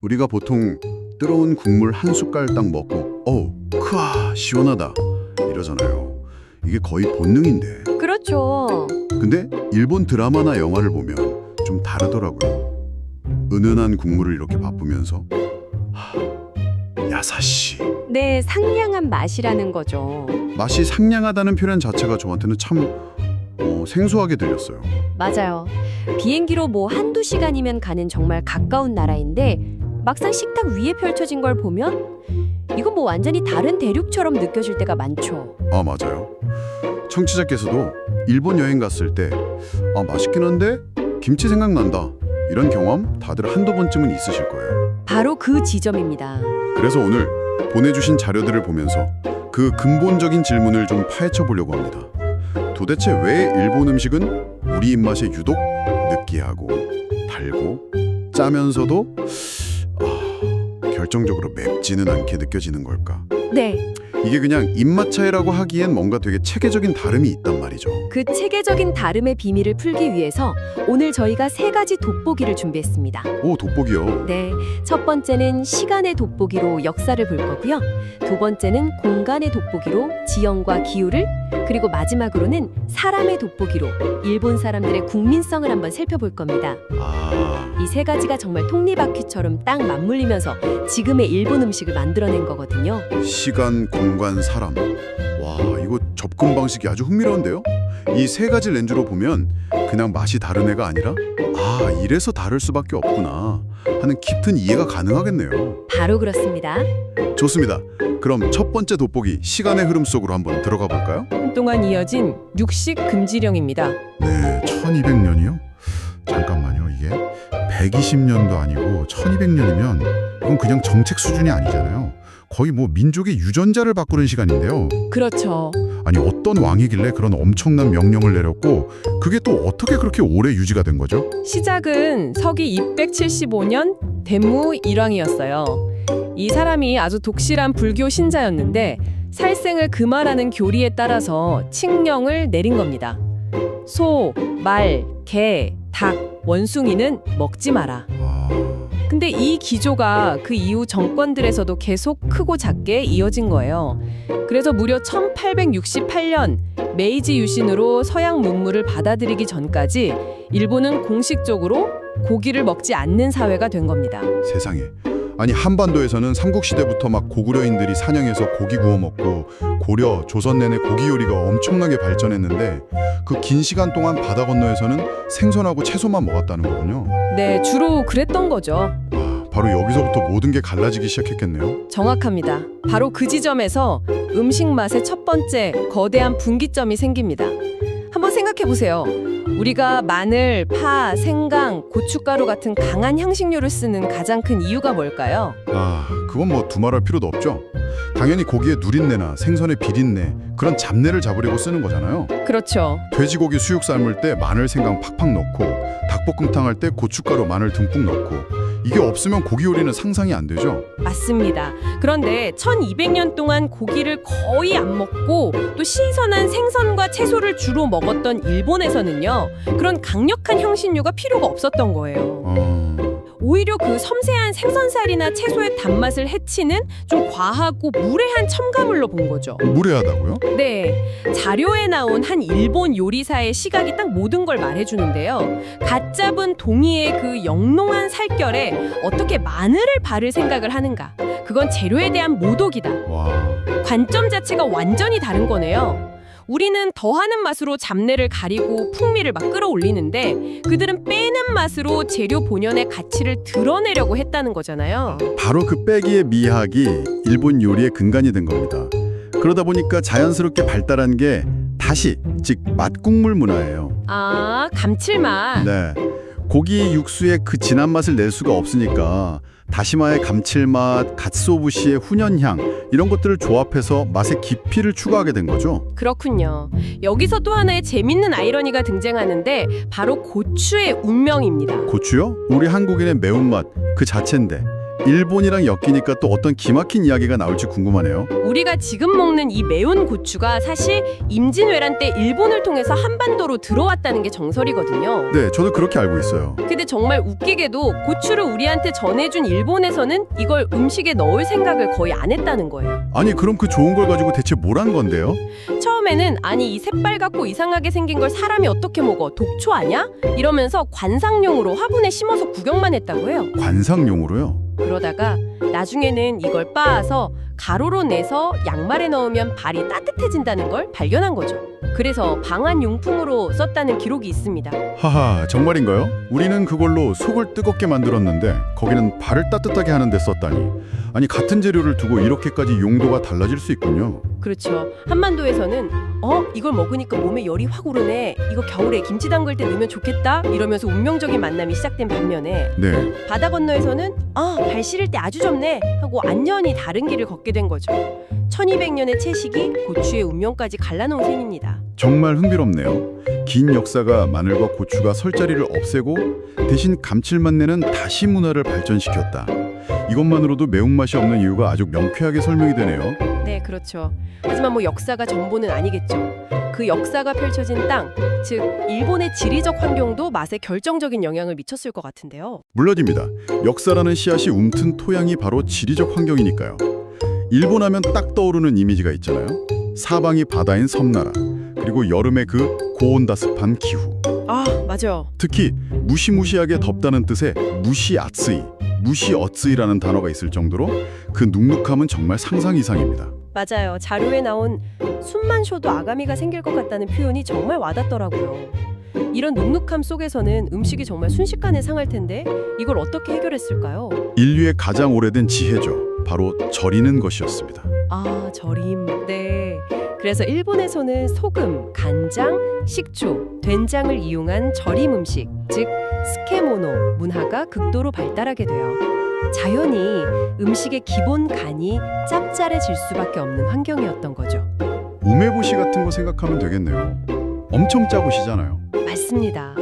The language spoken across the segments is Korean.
우리가 보통 뜨거운 국물 한 숟갈 딱 먹고 크아 시원하다 이러잖아요. 이게 거의 본능인데. 그렇죠. 근데 일본 드라마나 영화를 보면 좀 다르더라고요. 은은한 국물을 이렇게 맛보면서 야사시. 네, 상냥한 맛이라는 거죠. 맛이 상냥하다는 표현 자체가 저한테는 참 생소하게 들렸어요. 맞아요. 비행기로 뭐 한두 시간이면 가는 정말 가까운 나라인데 막상 식탁 위에 펼쳐진 걸 보면 이건 뭐 완전히 다른 대륙처럼 느껴질 때가 많죠. 아, 맞아요. 청취자께서도 일본 여행 갔을 때 맛있긴 한데 김치 생각난다 이런 경험 다들 한두 번쯤은 있으실 거예요. 바로 그 지점입니다. 그래서 오늘 보내주신 자료들을 보면서 그 근본적인 질문을 좀 파헤쳐 보려고 합니다. 도대체 왜 일본 음식은 우리 입맛에 유독 느끼하고 달고 짜면서도 결정적으로 맵지는 않게 느껴지는 걸까? 네, 이게 그냥 입맛 차이라고 하기엔 뭔가 되게 체계적인 다름이 있단 말이죠. 그 체계적인 다름의 비밀을 풀기 위해서 오늘 저희가 3가지 돋보기를 준비했습니다. 오, 돋보기요. 네, 첫 번째는 시간의 돋보기로 역사를 볼 거고요. 두 번째는 공간의 돋보기로 지형과 기후를, 그리고 마지막으로는 사람의 돋보기로 일본 사람들의 국민성을 한번 살펴볼 겁니다. 이 3가지가 정말 톱니바퀴처럼 딱 맞물리면서 지금의 일본 음식을 만들어낸 거거든요. 시간, 공간, 사람. 와, 이거 접근 방식이 아주 흥미로운데요? 이 3가지 렌즈로 보면 그냥 맛이 다른 애가 아니라 이래서 다를 수밖에 없구나 하는 깊은 이해가 가능하겠네요. 바로 그렇습니다. 좋습니다. 그럼 첫 번째 돋보기 시간의 흐름 속으로 한번 들어가 볼까요? 동안 이어진 육식 금지령입니다. 네, 1200년이요? 잠깐만요. 이게 120년도 아니고 1200년이면 이건 그냥 정책 수준이 아니잖아요. 거의 뭐 민족의 유전자를 바꾸는 시간인데요. 그렇죠. 아니 어떤 왕이길래 그런 엄청난 명령을 내렸고 그게 또 어떻게 그렇게 오래 유지가 된 거죠? 시작은 서기 275년 덴무 일왕이었어요. 이 사람이 아주 독실한 불교 신자였는데 살생을 금하라는 교리에 따라서 칙령을 내린 겁니다. 소, 말, 개, 닭, 원숭이는 먹지 마라. 근데 이 기조가 그 이후 정권들에서도 계속 크고 작게 이어진 거예요. 그래서 무려 1868년 메이지 유신으로 서양 문물을 받아들이기 전까지 일본은 공식적으로 고기를 먹지 않는 사회가 된 겁니다. 세상에. 아니 한반도에서는 삼국시대부터 막 고구려인들이 사냥해서 고기 구워 먹고 고려, 조선 내내 고기 요리가 엄청나게 발전했는데 그 긴 시간 동안 바다 건너에서는 생선하고 채소만 먹었다는 거군요. 네, 주로 그랬던 거죠. 바로 여기서부터 모든 게 갈라지기 시작했겠네요. 정확합니다. 바로 그 지점에서 음식 맛의 첫 번째 거대한 분기점이 생깁니다. 한번 생각해 보세요. 우리가 마늘, 파, 생강, 고춧가루 같은 강한 향신료를 쓰는 가장 큰 이유가 뭘까요? 그건 뭐 두말할 필요도 없죠. 당연히 고기의 누린내나 생선의 비린내, 그런 잡내를 잡으려고 쓰는 거잖아요. 그렇죠. 돼지고기 수육 삶을 때 마늘, 생강 팍팍 넣고 닭볶음탕 할 때 고춧가루, 마늘 듬뿍 넣고 이게 없으면 고기 요리는 상상이 안 되죠. 맞습니다. 그런데 1200년 동안 고기를 거의 안 먹고 또 신선한 생선과 채소를 주로 먹었던 일본에서는요. 그런 강력한 향신료가 필요가 없었던 거예요. 오히려 그 섬세한 생선살이나 채소의 단맛을 해치는 좀 과하고 무례한 첨가물로 본 거죠. 무례하다고요? 네, 자료에 나온 한 일본 요리사의 시각이 딱 모든 걸 말해주는데요. 갓 잡은 동이의 그 영롱한 살결에 어떻게 마늘을 바를 생각을 하는가. 그건 재료에 대한 모독이다. 관점 자체가 완전히 다른 거네요. 우리는 더하는 맛으로 잡내를 가리고 풍미를 막 끌어올리는데 그들은 빼는 맛으로 재료 본연의 가치를 드러내려고 했다는 거잖아요. 바로 그 빼기의 미학이 일본 요리의 근간이 된 겁니다. 그러다 보니까 자연스럽게 발달한 게 다시, 즉 맛국물 문화예요. 감칠맛. 네, 고기 육수의 그 진한 맛을 낼 수가 없으니까 다시마의 감칠맛, 갓소부시의 훈연향 이런 것들을 조합해서 맛의 깊이를 추가하게 된 거죠. 그렇군요. 여기서 또 하나의 재밌는 아이러니가 등장하는데 바로 고추의 운명입니다. 고추요? 우리 한국인의 매운맛 그 자체인데 일본이랑 엮이니까 또 어떤 기막힌 이야기가 나올지 궁금하네요. 우리가 지금 먹는 이 매운 고추가 사실 임진왜란 때 일본을 통해서 한반도로 들어왔다는 게 정설이거든요. 네, 저도 그렇게 알고 있어요. 근데 정말 웃기게도 고추를 우리한테 전해준 일본에서는 이걸 음식에 넣을 생각을 거의 안 했다는 거예요. 아니, 그럼 그 좋은 걸 가지고 대체 뭘 한 건데요? 처음에는 아니 이 새빨갛고 이상하게 생긴 걸 사람이 어떻게 먹어? 독초 아냐? 이러면서 관상용으로 화분에 심어서 구경만 했다고 해요. 관상용으로요? 그러다가 나중에는 이걸 빻아서 가루로 내서 양말에 넣으면 발이 따뜻해진다는 걸 발견한 거죠. 그래서 방한용품으로 썼다는 기록이 있습니다. 하하, 정말인가요? 우리는 그걸로 속을 뜨겁게 만들었는데 거기는 발을 따뜻하게 하는 데 썼다니. 아니, 같은 재료를 두고 이렇게까지 용도가 달라질 수 있군요. 그렇죠. 한반도에서는 이걸 먹으니까 몸에 열이 확 오르네. 이거 겨울에 김치 담글 때 넣으면 좋겠다. 이러면서 운명적인 만남이 시작된 반면에 네, 바다 건너에서는 발 시릴 때 아주 좋네 하고 안년이 다른 길을 걷게 된 거죠. 1200년의 채식이 고추의 운명까지 갈라놓은 셈입니다. 정말 흥미롭네요. 긴 역사가 마늘과 고추가 설 자리를 없애고 대신 감칠맛 내는 다시 문화를 발전시켰다. 이것만으로도 매운맛이 없는 이유가 아주 명쾌하게 설명이 되네요. 네, 그렇죠. 하지만 뭐 역사가 전부는 아니겠죠. 그 역사가 펼쳐진 땅, 즉 일본의 지리적 환경도 맛에 결정적인 영향을 미쳤을 것 같은데요. 물론입니다. 역사라는 씨앗이 움튼 토양이 바로 지리적 환경이니까요. 일본 하면 딱 떠오르는 이미지가 있잖아요. 사방이 바다인 섬나라, 그리고 여름의 그 고온다습한 기후. 아, 맞아. 특히 무시무시하게 덥다는 뜻의 무시아츠이, 무시어츠이라는 단어가 있을 정도로 그 눅눅함은 정말 상상 이상입니다. 맞아요. 자료에 나온 숨만 쉬어도 아가미가 생길 것 같다는 표현이 정말 와닿더라고요. 이런 눅눅함 속에서는 음식이 정말 순식간에 상할 텐데 이걸 어떻게 해결했을까요? 인류의 가장 오래된 지혜죠. 바로 절이는 것이었습니다. 아, 절임. 네. 그래서 일본에서는 소금, 간장, 식초, 된장을 이용한 절임 음식, 즉 스케모노 문화가 극도로 발달하게 돼요. 자연히 음식의 기본 간이 짭짤해질 수밖에 없는 환경이었던 거죠. 우메보시 같은 거 생각하면 되겠네요. 엄청 짜고시잖아요. 맞습니다.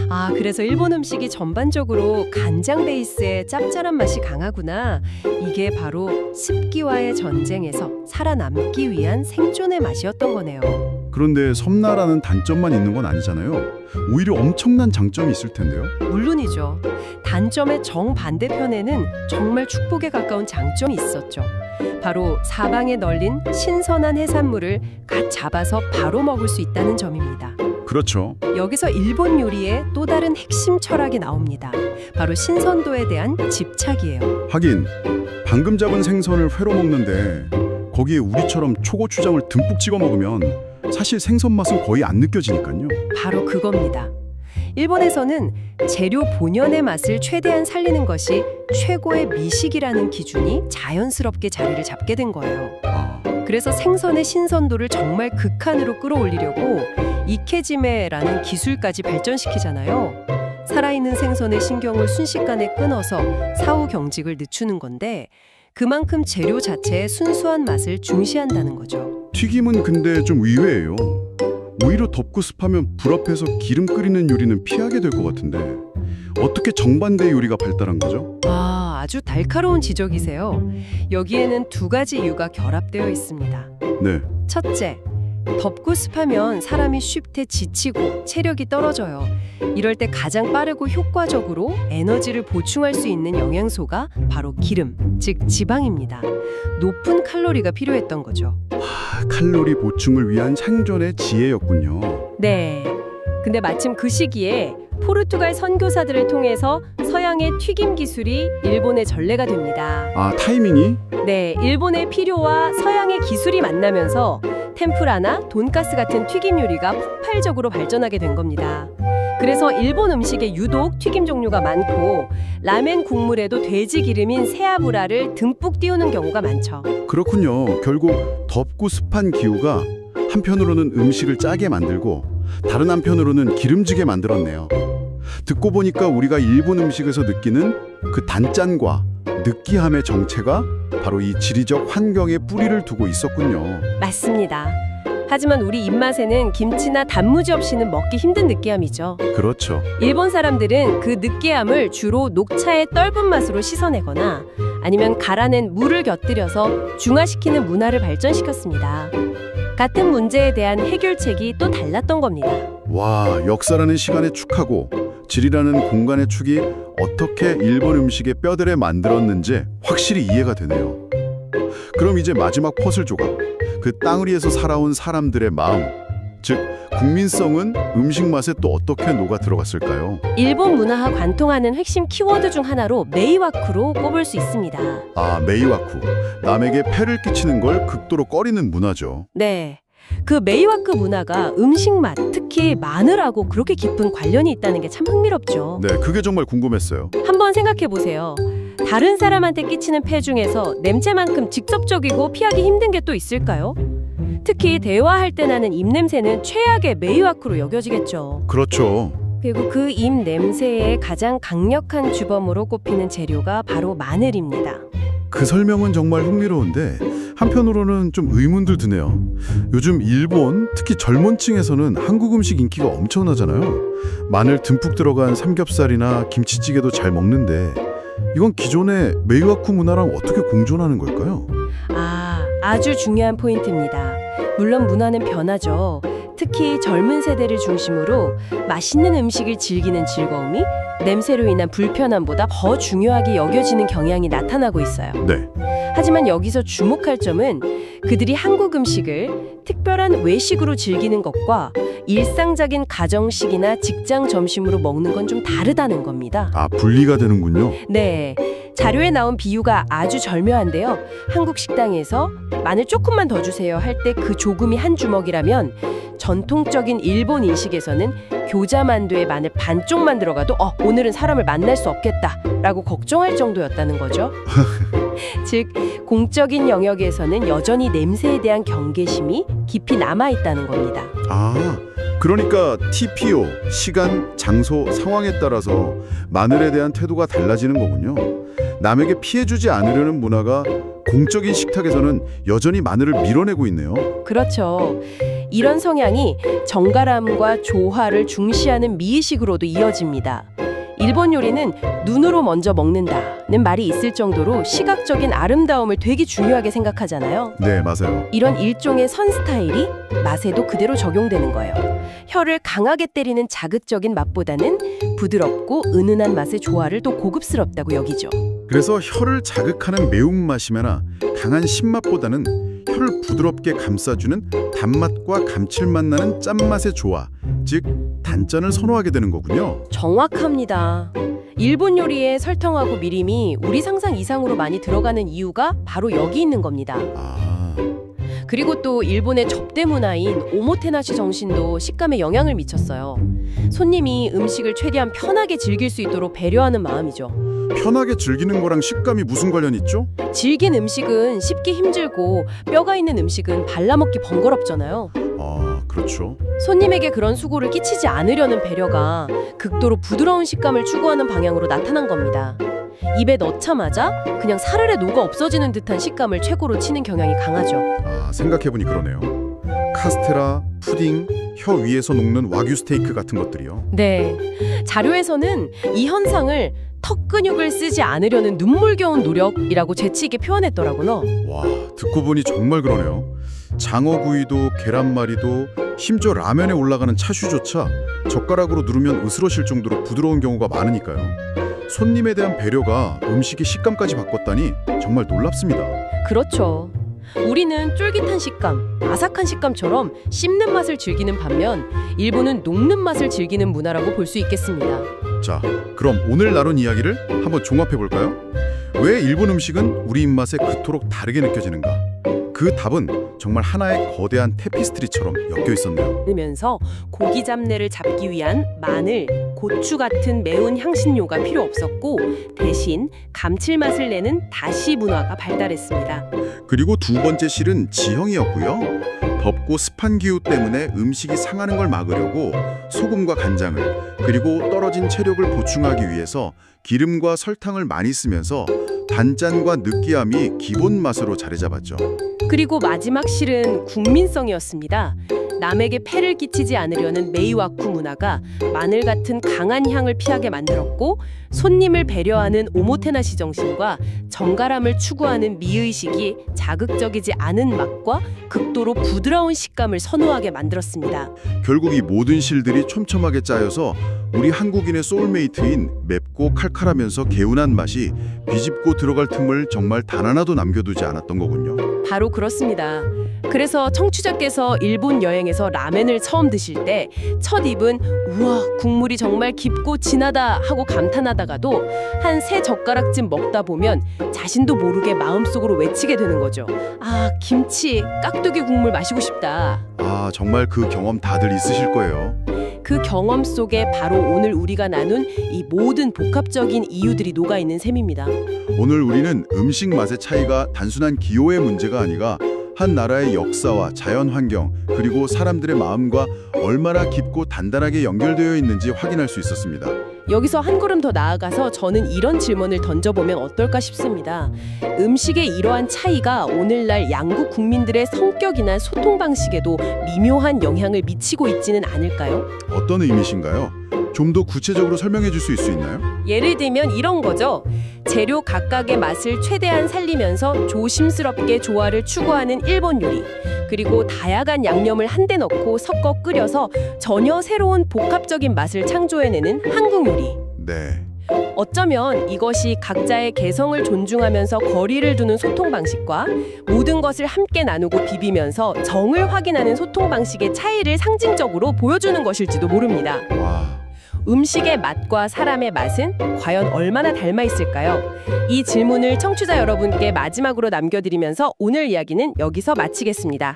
아, 그래서 일본 음식이 전반적으로 간장 베이스의 짭짤한 맛이 강하구나. 이게 바로 습기와의 전쟁에서 살아남기 위한 생존의 맛이었던 거네요. 그런데 섬나라는 단점만 있는 건 아니잖아요. 오히려 엄청난 장점이 있을 텐데요. 물론이죠. 단점의 정반대편에는 정말 축복에 가까운 장점이 있었죠. 바로 사방에 널린 신선한 해산물을 갓 잡아서 바로 먹을 수 있다는 점입니다. 그렇죠. 여기서 일본 요리의 또 다른 핵심 철학이 나옵니다. 바로 신선도에 대한 집착이에요. 하긴 방금 잡은 생선을 회로 먹는데 거기에 우리처럼 초고추장을 듬뿍 찍어 먹으면 사실 생선 맛은 거의 안 느껴지니까요. 바로 그겁니다. 일본에서는 재료 본연의 맛을 최대한 살리는 것이 최고의 미식이라는 기준이 자연스럽게 자리를 잡게 된 거예요. 그래서 생선의 신선도를 정말 극한으로 끌어올리려고 이케지메라는 기술까지 발전시키잖아요. 살아있는 생선의 신경을 순식간에 끊어서 사후 경직을 늦추는 건데 그만큼 재료 자체의 순수한 맛을 중시한다는 거죠. 튀김은 근데 좀 의외예요. 오히려 덥고 습하면 불 앞에서 기름 끓이는 요리는 피하게 될 것 같은데 어떻게 정반대의 요리가 발달한 거죠? 아주 달카로운 지적이세요. 여기에는 두 가지 이유가 결합되어 있습니다. 네, 첫째, 덥고 습하면 사람이 쉽게 지치고 체력이 떨어져요. 이럴 때 가장 빠르고 효과적으로 에너지를 보충할 수 있는 영양소가 바로 기름, 즉 지방입니다. 높은 칼로리가 필요했던 거죠. 칼로리 보충을 위한 생존의 지혜였군요. 네. 근데 마침 그 시기에 포르투갈 선교사들을 통해서 서양의 튀김 기술이 일본의 전례가 됩니다. 타이밍이? 네, 일본의 필요와 서양의 기술이 만나면서 템푸라나 돈가스 같은 튀김 요리가 폭발적으로 발전하게 된 겁니다. 그래서 일본 음식에 유독 튀김 종류가 많고 라멘 국물에도 돼지 기름인 세아브라를 듬뿍 띄우는 경우가 많죠. 그렇군요. 결국 덥고 습한 기후가 한편으로는 음식을 짜게 만들고 다른 한편으로는 기름지게 만들었네요. 듣고 보니까 우리가 일본 음식에서 느끼는 그 단짠과 느끼함의 정체가 바로 이 지리적 환경에 뿌리를 두고 있었군요. 맞습니다. 하지만 우리 입맛에는 김치나 단무지 없이는 먹기 힘든 느끼함이죠. 그렇죠. 일본 사람들은 그 느끼함을 주로 녹차의 떫은 맛으로 씻어내거나 아니면 갈아낸 물을 곁들여서 중화시키는 문화를 발전시켰습니다. 같은 문제에 대한 해결책이 또 달랐던 겁니다. 와, 역사라는 시간의 축하고 질이라는 공간의 축이 어떻게 일본 음식의 뼈대를 만들었는지 확실히 이해가 되네요. 그럼 이제 마지막 퍼즐 조각, 그 땅을 위해서 살아온 사람들의 마음, 즉 국민성은 음식 맛에 또 어떻게 녹아 들어갔을까요? 일본 문화와 관통하는 핵심 키워드 중 하나로 메이와쿠로 꼽을 수 있습니다. 아, 메이와쿠. 남에게 폐를 끼치는 걸 극도로 꺼리는 문화죠. 네. 그 메이와쿠 문화가 음식 맛, 특히 마늘하고 그렇게 깊은 관련이 있다는 게 참 흥미롭죠. 네, 그게 정말 궁금했어요. 한번 생각해 보세요. 다른 사람한테 끼치는 폐 중에서 냄새만큼 직접적이고 피하기 힘든 게 또 있을까요? 특히 대화할 때 나는 입냄새는 최악의 메이와쿠로 여겨지겠죠. 그렇죠. 그리고 그 입냄새의 가장 강력한 주범으로 꼽히는 재료가 바로 마늘입니다. 그 설명은 정말 흥미로운데 한편으로는 좀 의문들 드네요. 요즘 일본, 특히 젊은 층에서는 한국 음식 인기가 엄청나잖아요. 마늘 듬뿍 들어간 삼겹살이나 김치찌개도 잘 먹는데 이건 기존의 메이와쿠 문화랑 어떻게 공존하는 걸까요? 아주 중요한 포인트입니다. 물론 문화는 변하죠. 특히 젊은 세대를 중심으로 맛있는 음식을 즐기는 즐거움이 냄새로 인한 불편함보다 더 중요하게 여겨지는 경향이 나타나고 있어요. 네. 하지만 여기서 주목할 점은 그들이 한국 음식을 특별한 외식으로 즐기는 것과 일상적인 가정식이나 직장 점심으로 먹는 건 좀 다르다는 겁니다. 아, 분리가 되는군요. 네, 자료에 나온 비유가 아주 절묘한데요. 한국 식당에서 마늘 조금만 더 주세요 할 때 그 조금이 한 주먹이라면 전통적인 일본 인식에서는 교자만두에 마늘 반쪽만 들어가도 오늘은 사람을 만날 수 없겠다 라고 걱정할 정도였다는 거죠. 즉 공적인 영역에서는 여전히 냄새에 대한 경계심이 깊이 남아있다는 겁니다. 아, 그러니까 TPO, 시간, 장소, 상황에 따라서 마늘에 대한 태도가 달라지는 거군요. 남에게 피해주지 않으려는 문화가 공적인 식탁에서는 여전히 마늘을 밀어내고 있네요. 그렇죠. 이런 성향이 정갈함과 조화를 중시하는 미의식으로도 이어집니다. 일본 요리는 눈으로 먼저 먹는다는 말이 있을 정도로 시각적인 아름다움을 되게 중요하게 생각하잖아요. 네, 맞아요. 이런 일종의 선 스타일이 맛에도 그대로 적용되는 거예요. 혀를 강하게 때리는 자극적인 맛보다는 부드럽고 은은한 맛의 조화를 더 고급스럽다고 여기죠. 그래서 혀를 자극하는 매운맛이나 강한 신맛보다는 혀를 부드럽게 감싸주는 단맛과 감칠맛 나는 짠맛의 조화, 즉 단짠을 선호하게 되는 거군요. 정확합니다. 일본 요리에 설탕하고 미림이 우리 상상 이상으로 많이 들어가는 이유가 바로 여기 있는 겁니다. 그리고 또 일본의 접대 문화인 오모테나시 정신도 식감에 영향을 미쳤어요. 손님이 음식을 최대한 편하게 즐길 수 있도록 배려하는 마음이죠. 편하게 즐기는 거랑 식감이 무슨 관련 있죠? 질긴 음식은 씹기 힘들고 뼈가 있는 음식은 발라먹기 번거롭잖아요. 그렇죠. 손님에게 그런 수고를 끼치지 않으려는 배려가 극도로 부드러운 식감을 추구하는 방향으로 나타난 겁니다. 입에 넣자마자 그냥 사르르 녹아 없어지는 듯한 식감을 최고로 치는 경향이 강하죠. 생각해보니 그러네요. 카스테라, 푸딩, 혀 위에서 녹는 와규 스테이크 같은 것들이요. 네, 자료에서는 이 현상을 턱 근육을 쓰지 않으려는 눈물겨운 노력이라고 재치있게 표현했더라고요. 와, 듣고 보니 정말 그러네요. 장어구이도 계란말이도 심지어 라면에 올라가는 차슈조차 젓가락으로 누르면 으스러질 정도로 부드러운 경우가 많으니까요. 손님에 대한 배려가 음식의 식감까지 바꿨다니 정말 놀랍습니다. 그렇죠. 우리는 쫄깃한 식감, 아삭한 식감처럼 씹는 맛을 즐기는 반면 일본은 녹는 맛을 즐기는 문화라고 볼 수 있겠습니다. 자, 그럼 오늘 나눈 이야기를 한번 종합해볼까요? 왜 일본 음식은 우리 입맛에 그토록 다르게 느껴지는가? 그 답은 정말 하나의 거대한 테피스트리처럼 엮여 있었네요. 그러면서 고기 잡내를 잡기 위한 마늘, 고추 같은 매운 향신료가 필요 없었고 대신 감칠맛을 내는 다시 문화가 발달했습니다. 그리고 두 번째 실은 지형이었고요. 덥고 습한 기후 때문에 음식이 상하는 걸 막으려고 소금과 간장을 그리고 떨어진 체력을 보충하기 위해서 기름과 설탕을 많이 쓰면서 단짠과 느끼함이 기본 맛으로 자리 잡았죠. 그리고 마지막 실은 국민성이었습니다. 남에게 폐를 끼치지 않으려는 메이와쿠 문화가 마늘 같은 강한 향을 피하게 만들었고, 손님을 배려하는 오모테나시 정신과 정갈함을 추구하는 미의식이 자극적이지 않은 맛과 극도로 부드러운 식감을 선호하게 만들었습니다. 결국 이 모든 실들이 촘촘하게 짜여서 우리 한국인의 소울메이트인 맵고 칼칼하면서 개운한 맛이 비집고 들어갈 틈을 정말 단 하나도 남겨두지 않았던 거군요. 바로 그렇습니다. 그래서 청취자께서 일본 여행에서 라멘을 처음 드실 때 첫 입은 우와, 국물이 정말 깊고 진하다 하고 감탄하다가도 한 3젓가락쯤 먹다 보면 자신도 모르게 마음속으로 외치게 되는 거죠. 아, 김치, 깍두기 국물 마시고 싶다. 아, 정말 그 경험 다들 있으실 거예요. 그 경험 속에 바로 오늘 우리가 나눈 이 모든 복합적인 이유들이 녹아있는 셈입니다. 오늘 우리는 음식 맛의 차이가 단순한 기호의 문제가 아니라 한 나라의 역사와 자연 환경 그리고 사람들의 마음과 얼마나 깊고 단단하게 연결되어 있는지 확인할 수 있었습니다. 여기서 한 걸음 더 나아가서 저는 이런 질문을 던져보면 어떨까 싶습니다. 음식의 이러한 차이가 오늘날 양국 국민들의 성격이나 소통 방식에도 미묘한 영향을 미치고 있지는 않을까요? 어떤 의미신가요? 좀 더 구체적으로 설명해 줄 수 있나요? 예를 들면 이런 거죠. 재료 각각의 맛을 최대한 살리면서 조심스럽게 조화를 추구하는 일본 요리, 그리고 다양한 양념을 한데 넣고 섞어 끓여서 전혀 새로운 복합적인 맛을 창조해내는 한국 요리. 네. 어쩌면 이것이 각자의 개성을 존중하면서 거리를 두는 소통 방식과 모든 것을 함께 나누고 비비면서 정을 확인하는 소통 방식의 차이를 상징적으로 보여주는 것일지도 모릅니다. 와. 음식의 맛과 사람의 맛은 과연 얼마나 닮아 있을까요? 이 질문을 청취자 여러분께 마지막으로 남겨드리면서 오늘 이야기는 여기서 마치겠습니다.